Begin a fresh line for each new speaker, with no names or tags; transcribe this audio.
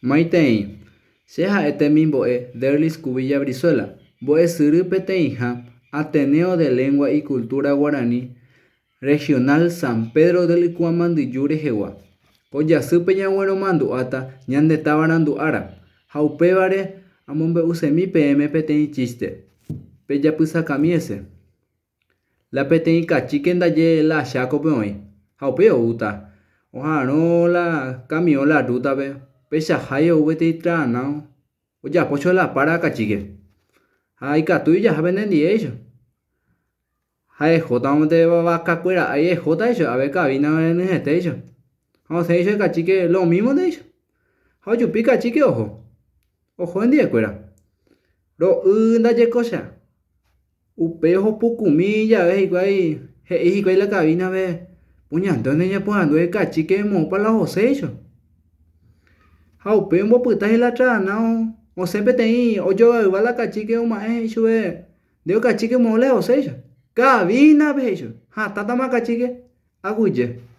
Maitei, se ha'etemi mbo'e Derlis Cubilla Brizuela, mbo'esyry peteĩha Ateneo de Lengua y Cultura Guaraní Regional San Pedro del Ikuamandyju rehegua. Ojasýpe ñag̃uarõmandu'áta ñane tavarandu'ára ha upévare amombe'usemi peẽme peteĩ chiste pejapysakami ese. La peteĩ kachíke ndaje la achákope oĩ ha upéi oúta oha'ãrõ la camión la rútape peichahái ouveteĩ tra'ãnao ojapo cholapára kachíke ha ikatúi ojahápe nendivéicha ha ehotamante vakakuera'ái ehótaicha ave cabina nyhẽtéicha ha osẽicha kachíke lo mismo ndéicha ha ojupi kachíke oho hendiekuéra ro'y ndajekócha upe ohopukumi jave hikuái he'i hikuái la cabinape kuñando neñaporanduve kachíke moõpa la ohoséicha ha upe ombopytái la tra'ãnao osẽ peteĩ ojogaýva la kachíke oma'ẽ chupe ndéo kachíke moõ la ohoséicha cabinape he'icha hatãtama kachíke aguyje.